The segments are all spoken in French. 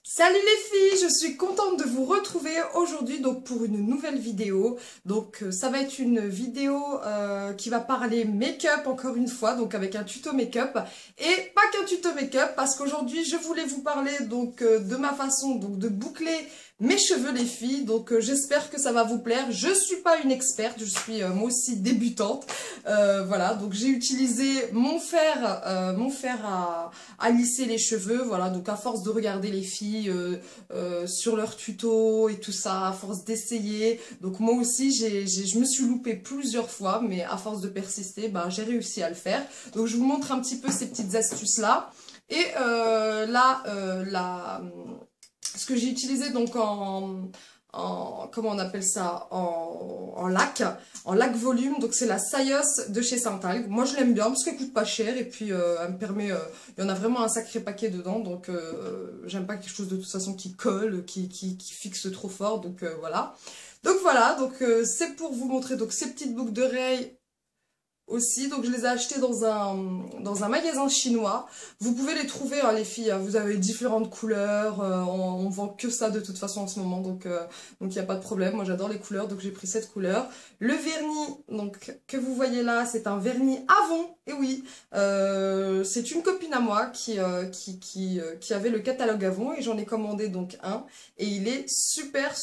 Salut les filles, je suis contente de vous retrouver aujourd'hui donc pour une nouvelle vidéo. Donc ça va être une vidéo qui va parler make-up encore une fois, donc avec un tuto make-up. Et pas qu'un tuto make-up parce qu'aujourd'hui je voulais vous parler donc de ma façon donc de boucler mes cheveux les filles. Donc j'espère que ça va vous plaire. Je suis pas une experte, je suis moi aussi débutante. Voilà, donc j'ai utilisé mon fer à lisser les cheveux. Voilà, donc à force de regarder les filles sur leurs tutos et tout ça, à force d'essayer. Donc moi aussi, je me suis loupée plusieurs fois, mais à force de persister, ben, j'ai réussi à le faire. Donc je vous montre un petit peu ces petites astuces-là. Et ce que j'ai utilisé donc comment on appelle ça, en lac volume, donc c'est la Sayos de chez Saint-Algue. Moi je l'aime bien parce qu'elle coûte pas cher et puis elle me permet, il y en a vraiment un sacré paquet dedans, donc j'aime pas quelque chose de toute façon qui colle, qui fixe trop fort, donc voilà. Donc voilà, donc c'est pour vous montrer donc ces petites boucles d'oreilles aussi, donc je les ai achetées dans un magasin chinois. Vous pouvez les trouver hein, les filles, hein. Vous avez différentes couleurs, on vend que ça de toute façon en ce moment, donc il n'y a pas de problème. Moi j'adore les couleurs, donc j'ai pris cette couleur. Le vernis donc que vous voyez là, c'est un vernis Avon, et oui, c'est une copine à moi qui avait le catalogue Avon et j'en ai commandé donc un, et il est super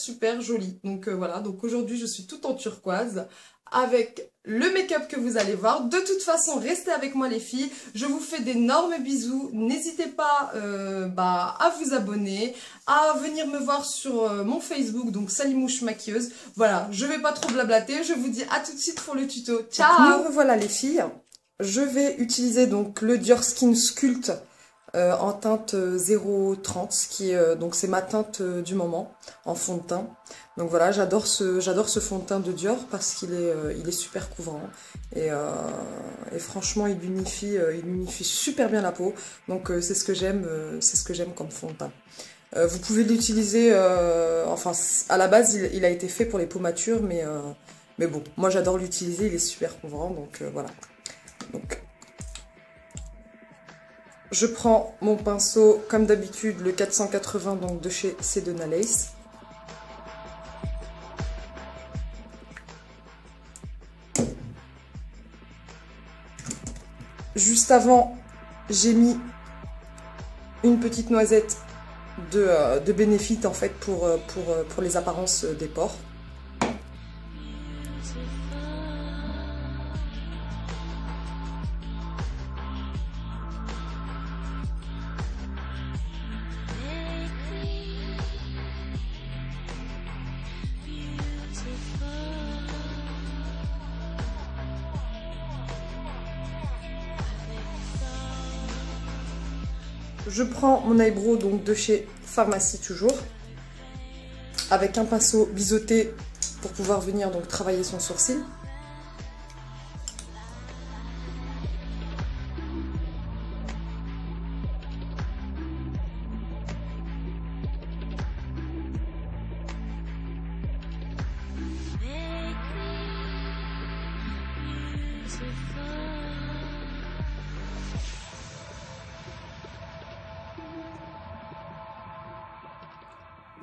joli. Donc voilà, donc aujourd'hui je suis toute en turquoise avec le make-up que vous allez voir. De toute façon, restez avec moi les filles. Je vous fais d'énormes bisous. N'hésitez pas à vous abonner, à venir me voir sur mon Facebook, donc Salimouche Maquilleuse. Voilà, je vais pas trop blablater. Je vous dis à tout de suite pour le tuto. Ciao! Me revoilà les filles. Je vais utiliser donc le Dior Skin Sculpt en teinte 030, qui est donc c'est ma teinte du moment en fond de teint. Donc voilà, j'adore ce fond de teint de Dior parce qu'il est super couvrant et franchement il unifie super bien la peau. Donc c'est ce que j'aime comme fond de teint. Vous pouvez l'utiliser, enfin à la base il a été fait pour les peaux matures, mais bon, moi j'adore l'utiliser, il est super couvrant, donc voilà. Donc je prends mon pinceau, comme d'habitude, le 480 donc de chez Sedona Lace. Juste avant, j'ai mis une petite noisette de Benefit en fait pour les apparences des pores. Je prends mon eyebrow donc de chez Pharmacie toujours, avec un pinceau biseauté pour pouvoir venir donc travailler son sourcil.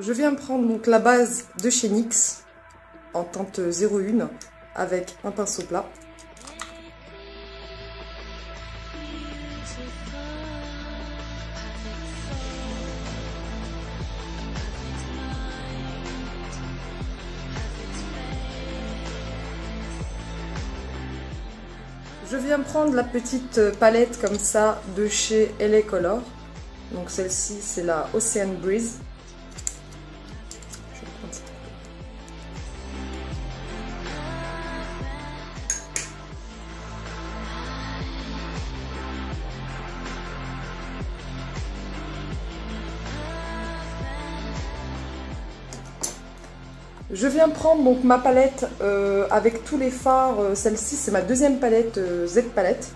Je viens prendre donc la base de chez NYX en teinte 01 avec un pinceau plat. Je viens prendre la petite palette comme ça de chez LA Color. Donc celle-ci c'est la Ocean Breeze. Je viens prendre donc ma palette avec tous les fards. Celle-ci c'est ma deuxième palette Z palette.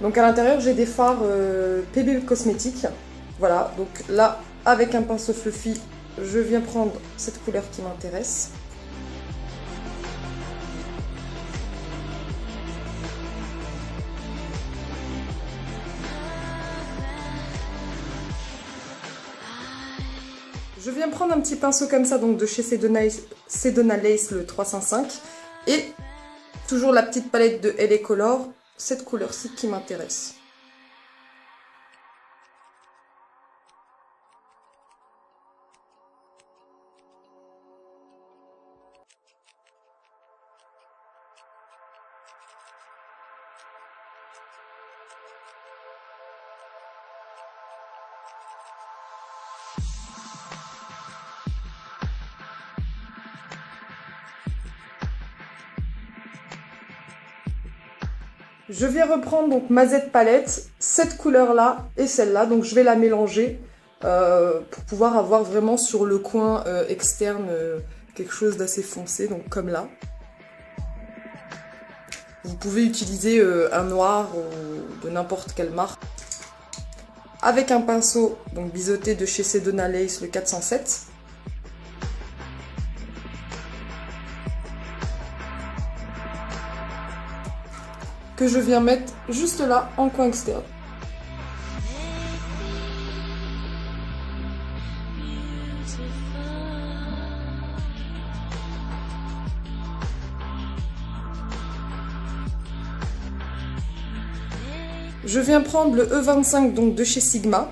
Donc à l'intérieur j'ai des fards PB Cosmétiques. Voilà, donc là avec un pinceau fluffy, je viens prendre cette couleur qui m'intéresse. viens prendre un petit pinceau comme ça, donc de chez Sedona Lace, le 305. Et toujours la petite palette de LA Color, cette couleur-ci qui m'intéresse. Je viens reprendre donc ma Z palette, cette couleur-là et celle-là, donc je vais la mélanger pour pouvoir avoir vraiment sur le coin externe quelque chose d'assez foncé, donc comme là. Vous pouvez utiliser un noir ou de n'importe quelle marque. Avec un pinceau donc biseauté de chez Sedona Lace, le 407. Que je viens mettre juste là en coin externe. Je viens prendre le E25 donc de chez Sigma,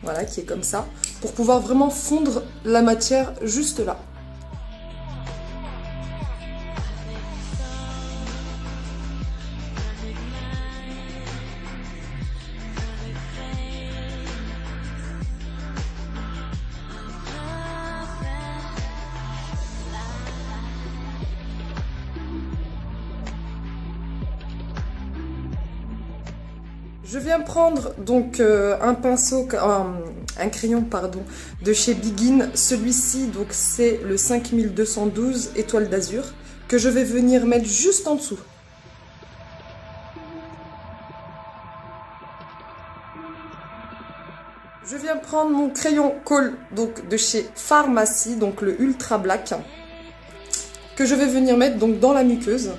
voilà, qui est comme ça, pour pouvoir vraiment fondre la matière juste là. Je viens prendre donc un crayon pardon, de chez Begin. Celui-ci donc c'est le 5212 étoile d'azur que je vais venir mettre juste en dessous. Je viens prendre mon crayon Kohl donc de chez Pharmacy, donc le Ultra Black, que je vais venir mettre donc dans la muqueuse.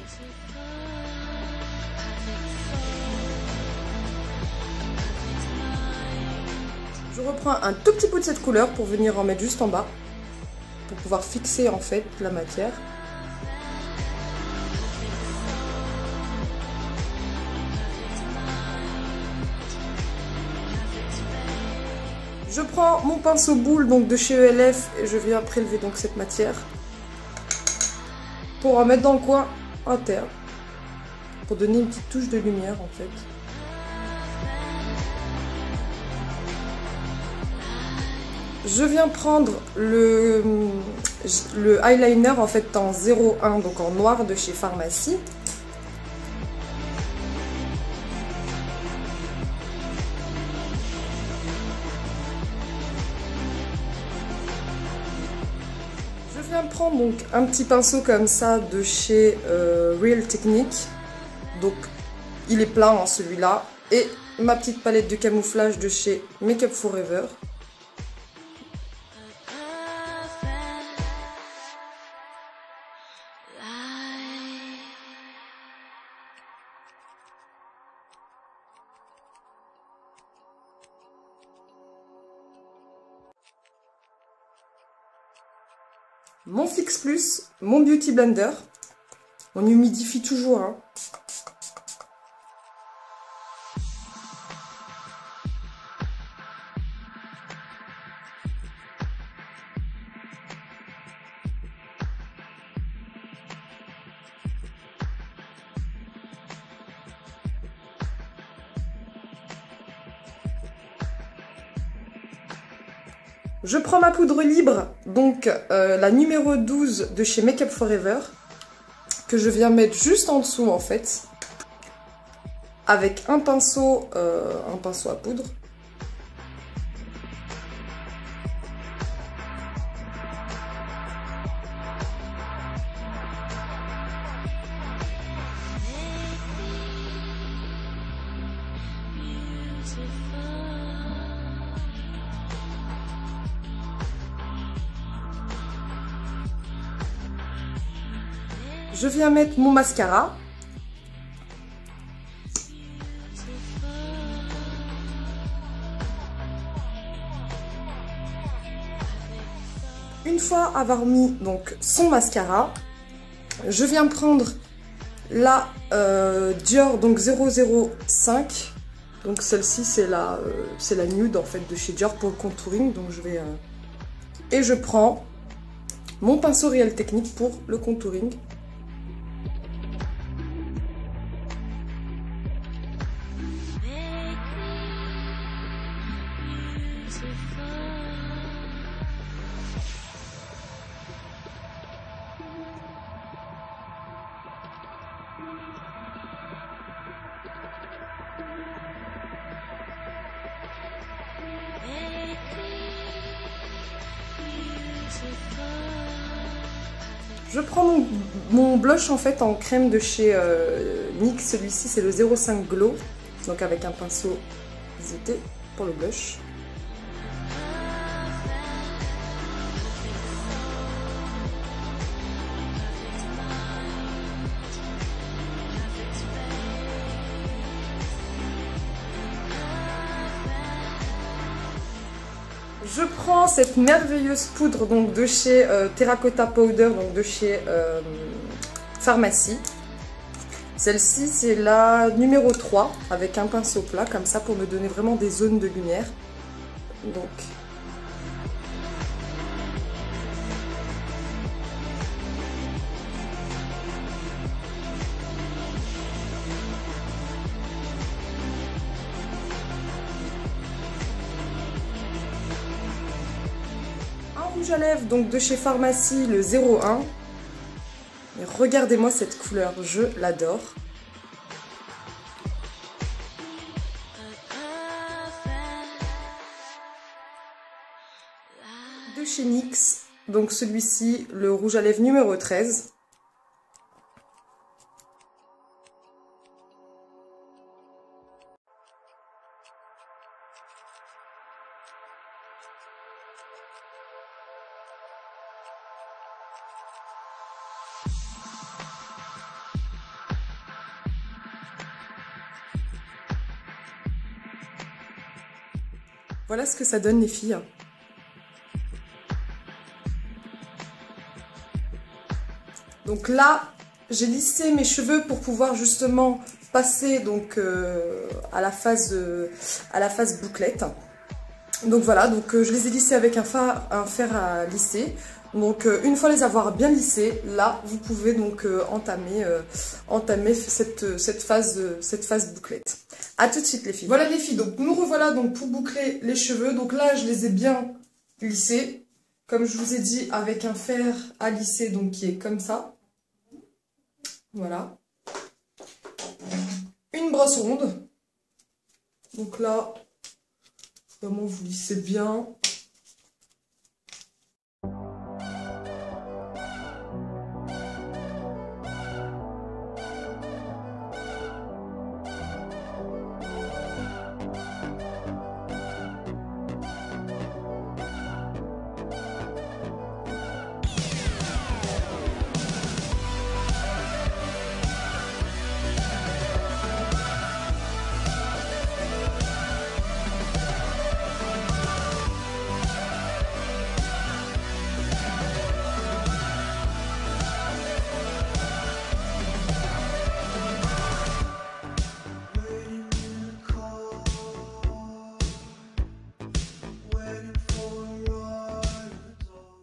Je reprends un tout petit peu de cette couleur pour venir en mettre juste en bas, pour pouvoir fixer en fait la matière. Je prends mon pinceau boule donc de chez ELF et je viens prélever donc cette matière pour en mettre dans le coin interne, pour donner une petite touche de lumière en fait. Je viens prendre le eyeliner en fait en 01, donc en noir de chez Pharmacy. Je viens prendre donc un petit pinceau comme ça de chez Real Technique. Donc il est plat hein, celui-là. Et ma petite palette de camouflage de chez Make Up Forever. Mon Fix Plus, mon Beauty Blender. On humidifie toujours. Hein. Je prends ma poudre libre, donc la numéro 12 de chez Make Up Forever, que je viens mettre juste en dessous en fait, avec un pinceau à poudre. Je viens mettre mon mascara. une fois avoir mis donc son mascara, je viens prendre la Dior donc 005. Donc celle-ci c'est la nude en fait de chez Dior pour le contouring. Donc je vais et je prends mon pinceau Real Technique pour le contouring. Je prends mon blush en fait en crème de chez NYX, celui-ci c'est le 05 Glow, donc avec un pinceau zété pour le blush. Je prends cette merveilleuse poudre donc de chez Terracotta Powder, donc de chez Pharmacie. Celle-ci c'est la numéro 3 avec un pinceau plat comme ça pour me donner vraiment des zones de lumière. Donc rouge à lèvres donc de chez Pharmacie, le 01. Et regardez-moi cette couleur, je l'adore. De chez NYX, donc celui-ci, le rouge à lèvres numéro 13. Voilà ce que ça donne les filles. Donc là, j'ai lissé mes cheveux pour pouvoir justement passer donc à la phase bouclette. Donc voilà, donc je les ai lissés avec un fer à lisser. Donc une fois les avoir bien lissés, là vous pouvez donc entamer cette phase bouclette. A tout de suite les filles. Voilà les filles, donc nous revoilà donc pour boucler les cheveux. Donc là je les ai bien lissés, comme je vous ai dit, avec un fer à lisser donc qui est comme ça. Voilà. Une brosse ronde. Donc là, vraiment vous lissez bien.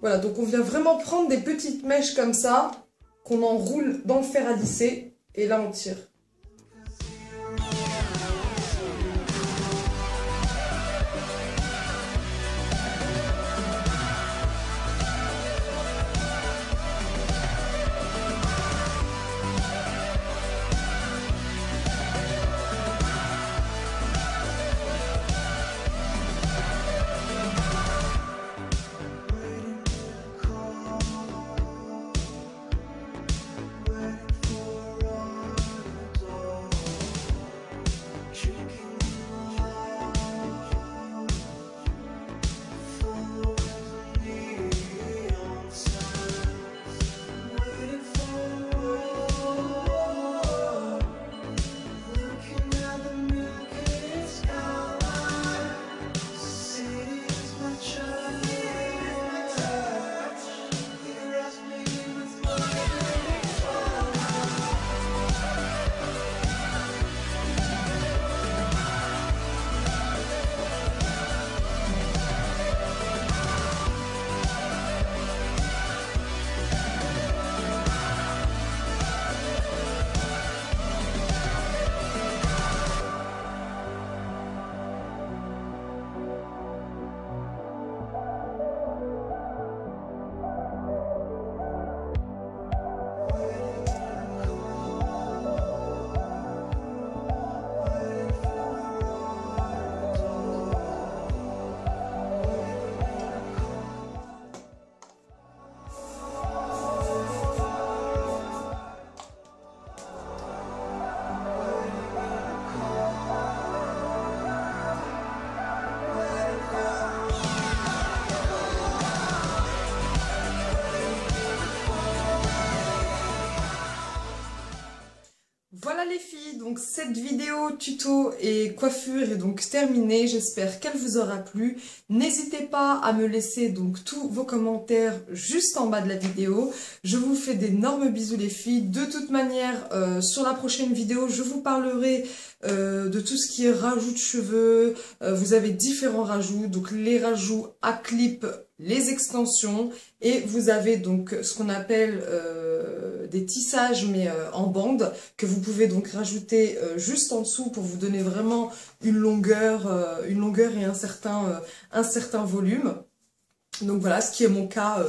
Voilà, donc on vient vraiment prendre des petites mèches comme ça, qu'on enroule dans le fer à lisser, et là on tire. Donc cette vidéo tuto et coiffure est donc terminée, j'espère qu'elle vous aura plu. N'hésitez pas à me laisser donc tous vos commentaires juste en bas de la vidéo. Je vous fais d'énormes bisous les filles. De toute manière, sur la prochaine vidéo, je vous parlerai de tout ce qui est rajout de cheveux. Vous avez différents rajouts, donc les rajouts à clip, les extensions, et vous avez donc ce qu'on appelle des tissages mais en bande que vous pouvez donc rajouter juste en dessous pour vous donner vraiment une longueur et un certain volume. Donc voilà, ce qui est mon cas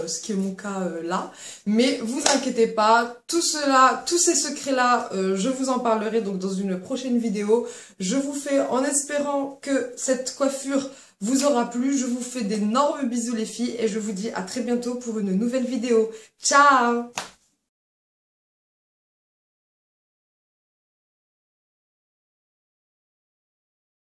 là. Mais vous inquiétez pas, tout cela, tous ces secrets-là, je vous en parlerai donc dans une prochaine vidéo. Je vous fais, en espérant que cette coiffure vous aura plu, je vous fais d'énormes bisous les filles et je vous dis à très bientôt pour une nouvelle vidéo. Ciao!